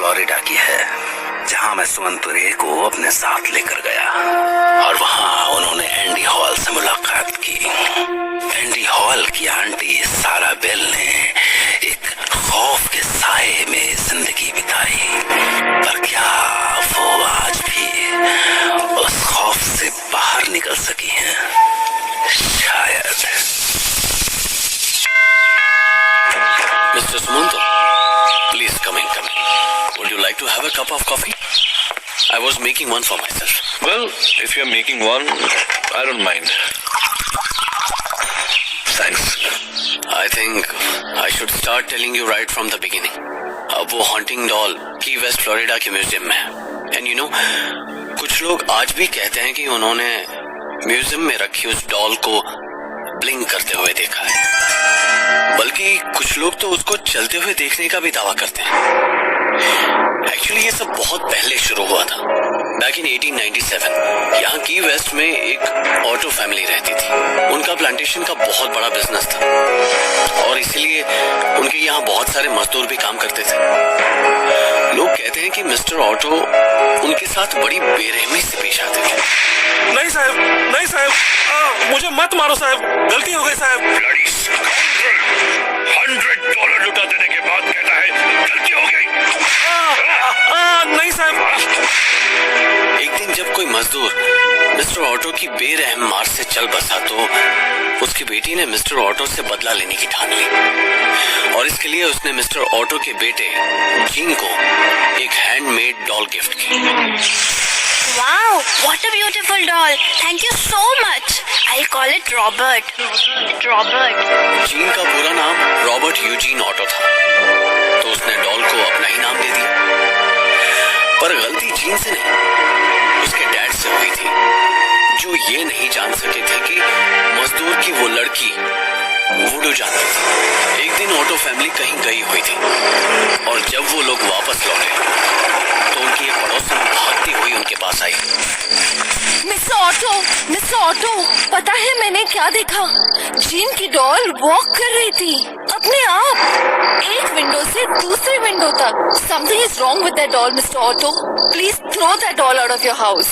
Florida की है, जहां मैं सुमंतुरे को अपने साथ लेकर गया और वहां उन्होंने एंडी हॉल से मुलाकात की। एंडी हॉल की आंटी सारा बेल ने एक खौफ के साए में जिंदगी बिताई, पर क्या वो आज भी उस खौफ से बाहर निकल सकी हैं? शायद। Mister Sumanto, please come in. Would you like to have a cup of coffee? I was making one for myself. Well, if you're making one, I don't mind. Thanks. I think I should start telling you right from the beginning. अब वो haunting doll की waste Florida के museum में है। And you know, कुछ लोग आज भी कहते हैं कि उन्होंने म्यूजियम में रखी उस डॉल को ब्लिंक करते हुए देखा है, बल्कि कुछ लोग तो उसको चलते हुए देखने का भी दावा करते हैं। एक्चुअली ये सब बहुत पहले शुरू हुआ था, बैक इन 1897। यहाँ की वेस्ट में एक ऑटो फैमिली रहती थी। उनका प्लांटेशन का बहुत बड़ा बिजनेस था और इसीलिए उनके यहाँ बहुत सारे मजदूर भी काम करते थे। लोग कहते हैं कि मिस्टर ऑटो उनके साथ बड़ी बेरहमी से पेश आते थे। नहीं साहब, नहीं साहब, मुझे मत मारो साहब, गलती हो गई साहब। $100 लुटा देने के बाद कहता है गलती हो गई। नहीं साहब। एक दिन जब कोई मजदूर मिस्टर ऑटो की बेरहम मार से चल बसा तो उसकी बेटी ने मिस्टर ऑटो से बदला लेने की ठान ली और इसके लिए उसने मिस्टर ऑटो के बेटे जीन को एक हैंडमेड डॉल गिफ्ट की। Wow, what a beautiful doll. Thank you so much. I'll call it Robert. Robert. Gene का पूरा नाम रॉबर्ट यूजीन ऑटो था, तो उसने डॉल को अपना ही नाम दे दिया। पर गलती जीन से नहीं, उसके डैड से हुई थी, जो ये नहीं जान सके थे कि मजदूर की वो लड़की वुडू जानती थी। एक दिन ऑटो फैमिली कहीं गई हुई थी और जब वो लोग वापस लौटे तो उनकी एक पड़ोसन भागती हुई उनके पास आई। मिस्टर ऑटो, पता है मैंने क्या देखा? जीन की डॉल वॉक कर रही थी अपने आप, एक विंडो से दूसरे विंडो तक। Something is wrong with that doll mister Otto. Please throw that doll out of your house.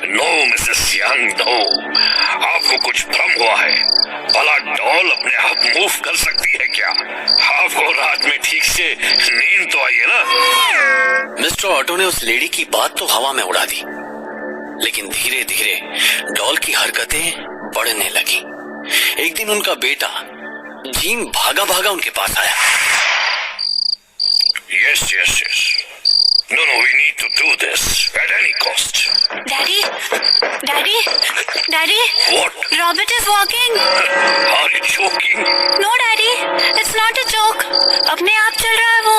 No Mrs Young, no. आपको कुछ भ्रम हुआ है। भला डॉल अपने आप मूव कर सकती है क्या? आपको रात में ठीक से नींद तो आई है ना? मिस्टर ऑटो ने उस लेडी की बात तो हवा में उड़ा दी, लेकिन धीरे धीरे डॉल की हरकतें बढ़ने लगी। एक दिन उनका बेटा जीन भागा भागा उनके पास आया। Yes. No, we need to do this at any cost. Daddy. What? Robert is walking. Are you joking? No, Daddy. It's not a joke. अपने आप चल रहा है वो।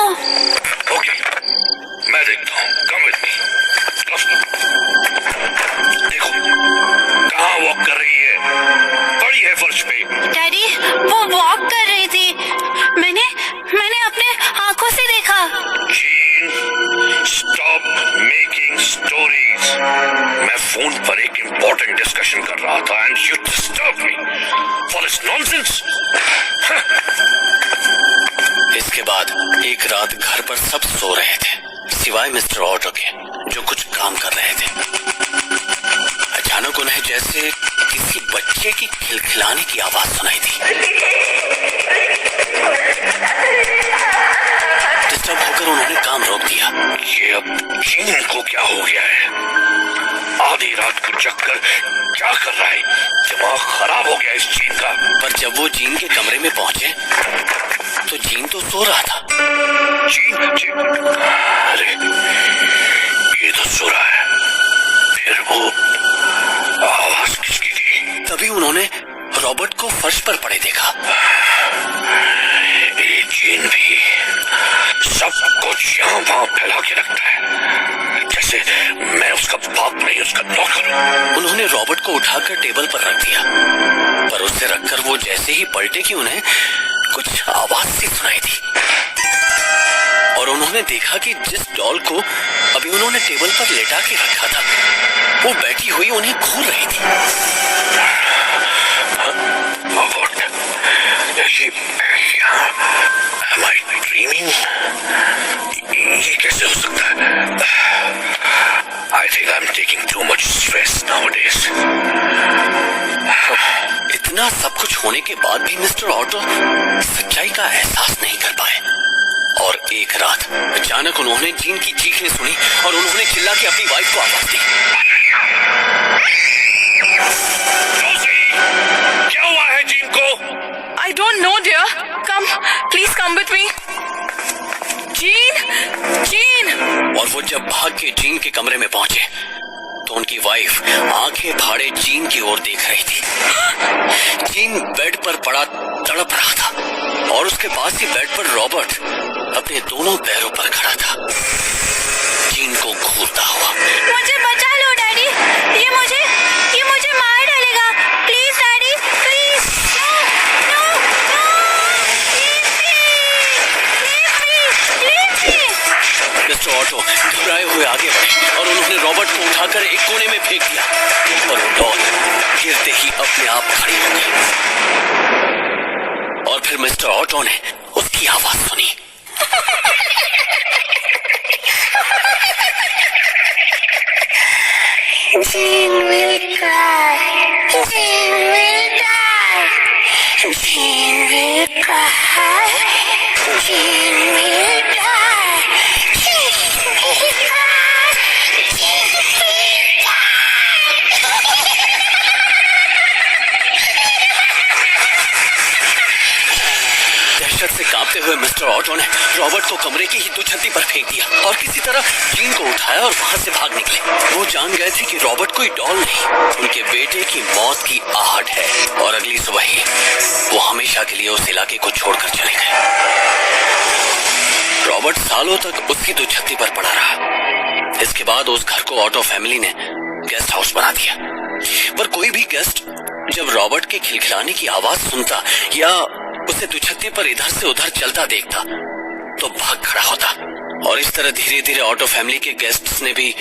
Okay. मैं देखता हूँ। Come with me. देखो, कहाँ वॉक कर रही है? पड़ी है फर्श पे। Daddy, वो वॉक कर रही थी। मैंने अपने आंखों से देखा। Gene, stop making stories. मैं फोन पर एक इम्पोर्टेंट डिस्कशन कर रहा था and you disturb me for this nonsense. इसके बाद एक रात घर पर सब सो रहे थे सिवाय मिस्टर ऑटो के, जो कुछ काम कर रहे थे। अचानक उन्हें जैसे किसी बच्चे की खिलखिलाने की आवाज सुनाई दी। डिस्टर्ब होकर उन्होंने काम रोक दिया। ये अब जीन को क्या हो गया है? आधी रात को जगकर क्या कर रहा है? दिमाग खराब हो गया इस जीन का। पर जब वो जीन के कमरे में पहुंचे तो जीन तो सो रहा था। जीन, अरे ये तो सो रहा है। फिर वो आवाज किसकी थी? तभी उन्होंने रॉबर्ट को फर्श पर पड़े देखा। ये जीन भी सब कुछ यहाँ वहाँ फैला के रखता है, जैसे मैं उसका बाप नहीं उसका नौकर हूँ। उन्होंने रॉबर्ट को उठाकर टेबल पर रख दिया, पर उससे रखकर वो जैसे ही पलटे कि उन्हें कुछ आवाज सी सुनाई दी और उन्होंने देखा कि जिस डॉल को अभी उन्होंने टेबल पर लेटा के रखा था वो बैठी हुई उन्हें घूर रही थी। Am I dreaming? ये कैसे हो सकता है? I think I'm taking too much stress nowadays. इतना सब कुछ होने के बाद भी मिस्टर ऑटो सच्चाई का एहसास नहीं कर पाए और एक रात अचानक उन्होंने जीन की चीखें सुनी और उन्होंने चिल्ला के अपनी वाइफ को आवाज दी। क्या हुआ है जीन को? I don't know, dear. Come, please come with me. Gene! और वो जब भाग के जीन के कमरे में पहुंचे तो उनकी वाइफ आंखें फाड़े जीन की ओर देख रही थी। जीन बेड पर पड़ा तड़प रहा था और उसके पास ही बेड पर रॉबर्ट अपने दोनों पैरों पर खड़ा था, जीन को घूरता हुआ। मुझे बचा लो डैडी, ये मुझे मार डालेगा। Please daddy, please. No no no, mister Otto घबराए हुए आगे बढ़े और उन्होंने रॉबर्ट को उठाकर एक कोने में फेंक दिया और वो डॉल गिरते ही अपने आप खड़ी हो गई। और फिर मिस्टर ऑटो ने उसकी आवाज सुनी। Jean will cry. Jean will die. Jean will cry. Jean will die. Jean will cry. Jean will die. दहशत से कांपते हुए मिस्टर ऑटो ने रॉबर्ट को कमरे की ही दुछत्ती पर फेंक दिया और किसी तरह जीन को उठाया और वहां से भाग निकले। वो जान गए थे कि रॉबर्ट कोई डॉल नहीं, उनके बेटे की मौत की आहट है और अगली सुबह ही वो हमेशा के लिए उस इलाके को छोड़कर चले गए। रॉबर्ट सालों तक उसकी दुछत्ती पर पड़ा रहा। इसके बाद उस घर को ऑटो फैमिली ने गेस्ट हाउस बना दिया, पर कोई भी गेस्ट जब रॉबर्ट के खिलखिलाने की आवाज सुनता या उसे दुछत्ती पर इधर से उधर चलता देखता तो भाग खड़ा होता और इस तरह धीरे धीरे ऑटो फैमिली के गेस्ट्स ने भी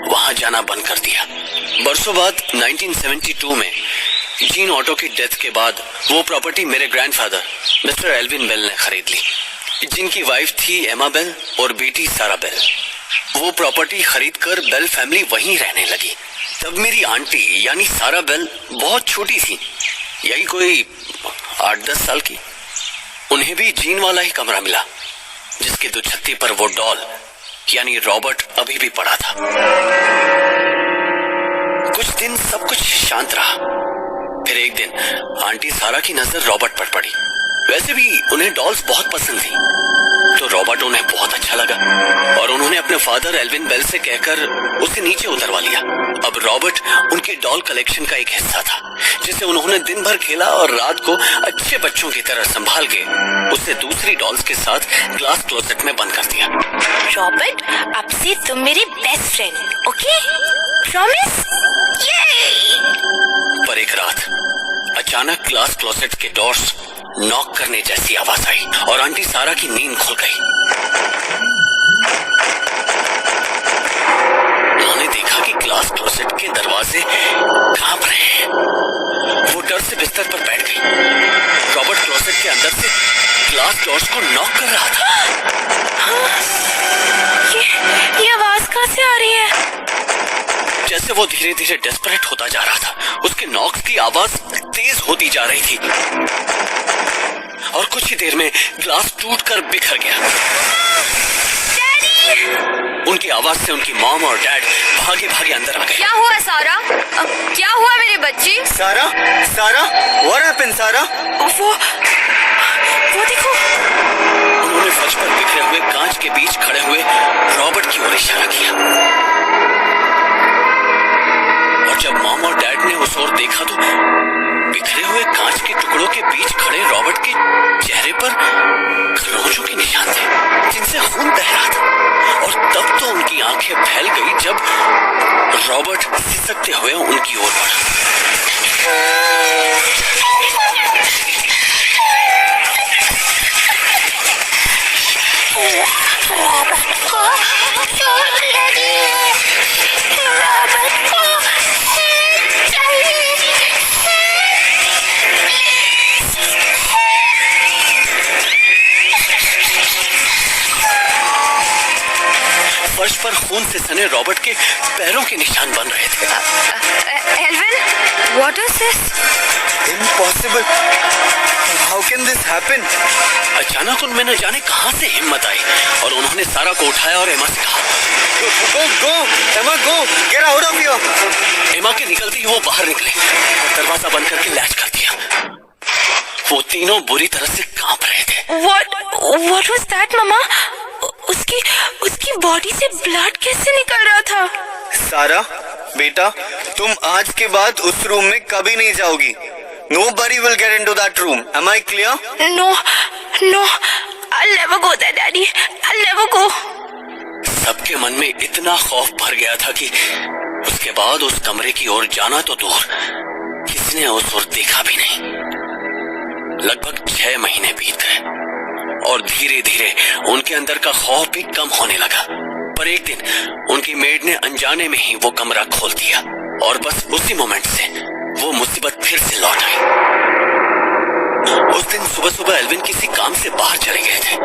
वहां जाना बंद कर दिया। बरसों बाद 1972 में जीन ऑटो की डेथ के बाद वो प्रॉपर्टी मेरे ग्रैंडफादर मिस्टर एल्विन बेल ने खरीद ली, जिनकी वाइफ थी एमा बेल और बेटी सारा बेल। वो प्रॉपर्टी खरीदकर बेल फैमिली वहीं रहने लगी। तब मेरी आंटी यानी सारा बेल बहुत छोटी थी, यही कोई 8-10 साल की। उन्हें भी जीन वाला ही कमरा मिला जिसकी दुछत्ती पर वो डॉल यानी रॉबर्ट अभी भी पड़ा था। कुछ दिन सब कुछ शांत रहा, फिर एक दिन आंटी सारा की नजर रॉबर्ट पर पड़ी। वैसे भी उन्हें डॉल्स बहुत पसंद थी, तो रॉबर्ट उन्हें बहुत अच्छा लगा और उन्होंने अपने फादर एल्विन बेल से कहकर उसे नीचे उतरवा लिया। अब रॉबर्ट उनके डॉल कलेक्शन का एक हिस्सा था जिसे उन्होंने दिन भर खेला और रात को अच्छे बच्चों की तरह संभाल के उसे दूसरी डॉल्स के साथ ग्लास क्लोसेट में बंद कर दिया। रॉबर्ट, अब से तुम मेरी बेस्ट फ्रेंड, ओके? प्रॉमिस? पर एक रात अचानक ग्लास क्लोसेट के डोर्स नॉक करने जैसी आवाज आई और आंटी सारा की नींद खुल गई। उन्होंने देखा कि ग्लास क्लोसेट के दरवाजे कांप रहे हैं। वो डर से बिस्तर पर बैठ गई। रॉबर्ट क्लोसेट के अंदर से ग्लास डोर्स को नॉक कर रहा था। ये आवाज कहाँ से आ रही है? जैसे वो धीरे धीरे डेस्परेट होता जा रहा था, उसके नॉक्स की आवाज तेज होती जा रही थी और कुछ ही देर में ग्लास टूटकर बिखर गया। उनकी आवाज से उनकी मॉम और डैड भागे भागे अंदर आ गए। क्या हुआ सारा? क्या हुआ मेरी बच्ची? सारा, what happened, सारा? वो देखो। उन्होंने फर्श पर बिखरे हुए कांच के बीच खड़े हुए रॉबर्ट की ओर इशारा किया और जब मॉम और डैड ने उस ओर देखा तो बिखरे हुए कांच के टुकड़ों के बीच खड़े रॉबर्ट के चेहरे पर खरोंचों के निशान थे जिनसे खून बह रहा था। और तब तो उनकी आंखें फैल गई जब रॉबर्ट सिसकते हुए उनकी ओर बढ़ा। फर्श पर खून से सने रॉबर्ट के पैरों के निशान बन रहे थे। Alvin, what is this? Impossible, how can this happen? अचानक उनमें न जाने कहां से हिम्मत आई और उन्होंने सारा को उठाया और एमा से कहा, गो एमा, गो गेट आउट ऑफ हियर। एमा के निकलते ही वो बाहर निकले और दरवाजा बंद करके लैच कर दिया। वो तीनों बुरी तरह से कांप रहे थे। What was that, मम्मा? उसकी बॉडी से ब्लड कैसे निकल रहा था? सारा बेटा, तुम आज के बाद उस रूम में कभी नहीं जाओगी। Nobody will get into that room. Am I clear? No, I'll never go there, Daddy. I'll never go. सबके मन में इतना खौफ भर गया था कि उसके बाद उस कमरे की ओर जाना तो दूर, किसी ने उस ओर देखा भी नहीं। लगभग 6 महीने बीत गए और धीरे धीरे उनके अंदर का खौफ भी कम होने लगा। पर एक दिन उनकी मेड ने अनजाने में ही वो कमरा खोल दिया और बस उसी मोमेंट से वो मुसीबत फिर से लौट आई। उस दिन सुबह सुबह एल्विन किसी काम से बाहर चले गए थे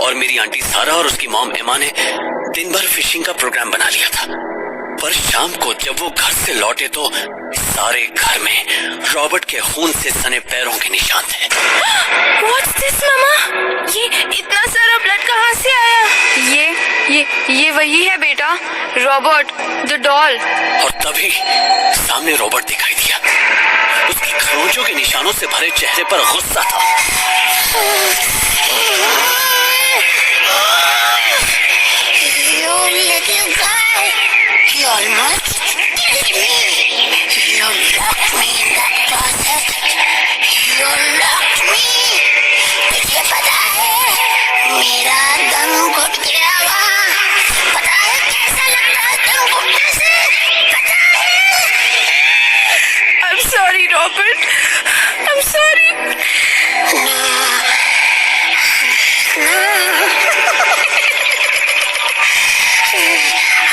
और मेरी आंटी सारा और उसकी मॉम एमा ने दिन भर फिशिंग का प्रोग्राम बना लिया था। पर शाम को जब वो घर से लौटे तो सारे घर में रॉबर्ट के खून से सने पैरों के निशान थे। What's this, मम्मा? ये इतना सारा ब्लड कहाँ से आया? ये वही है बेटा, रॉबर्ट द डॉल। और तभी सामने रॉबर्ट दिखाई दिया। उसकी खरोंचों के निशानों से भरे चेहरे पर गुस्सा था। You little guy, you almost killed me. You locked me in that closet. You locked me. तुझे पता है मेरा दम घुट गया वहाँ। पता है कैसा लगता है दम घुटने से? पता है? I'm sorry, Robert. I'm sorry.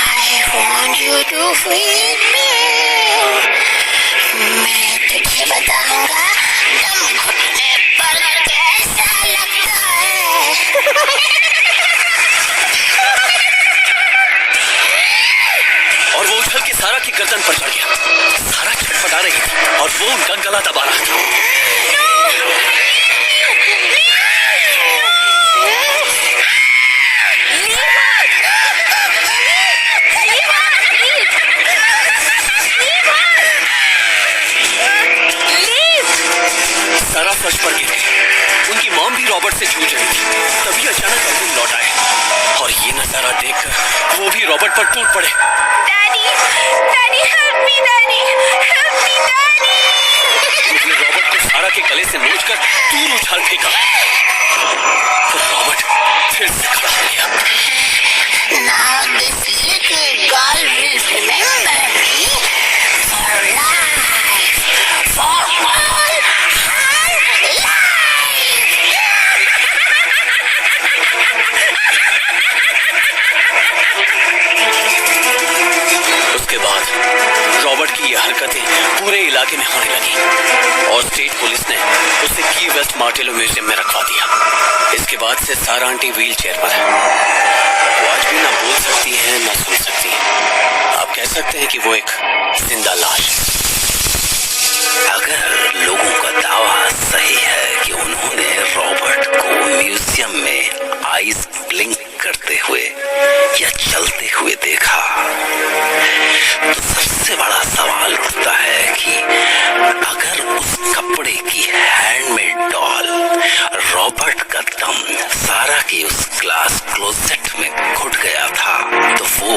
I want you to feel me. मैं तुझे बताऊंगा दम घुटने पर कैसा लगता है। और वो उछल के सारा की गर्दन पर चढ़ गया। सारा छटपटा रही थी और वो उनका गला दबा रहा था। सारा फर्श पर गिर गई। उनकी मॉम भी रॉबर्ट से जूझ रही थी। तभी अचानक एल्विन लौट आए और ये नजारा देखकर वो भी रॉबर्ट पर टूट पड़े। Daddy, help me, Daddy. Help me, Daddy. उसने रॉबर्ट को सारा के गले से नोचकर दूर उछाल फेंका। तो रॉबर्ट फिर से खड़ा हो गया। Now this little girl will remember me for life, for all her life. उसके बाद रॉबर्ट की ये हरकतें पूरे इलाके में होने लगी और स्टेट पुलिस ने उसे की वेस्ट मार्टेलो म्यूजियम में रखवा दिया। इसके बाद से सारा आंटी व्हील चेयर पर है। वो आज भी ना बोल सकती हैं ना सुन सकती हैं। आप कह सकते हैं कि वो एक जिंदा लाश। अगर लोगों का दावा सही है कि उन्होंने रॉबर्ट को म्यूजियम में आईज ब्लिंक करते हुए या चलते हुए देखा, तो सबसे बड़ा सवाल उठता है कि अगर उस कपड़े की हैंडमेड डॉल रॉबर्ट का दम सारा की उस ग्लास क्लोजेट में घुट गया था, तो वो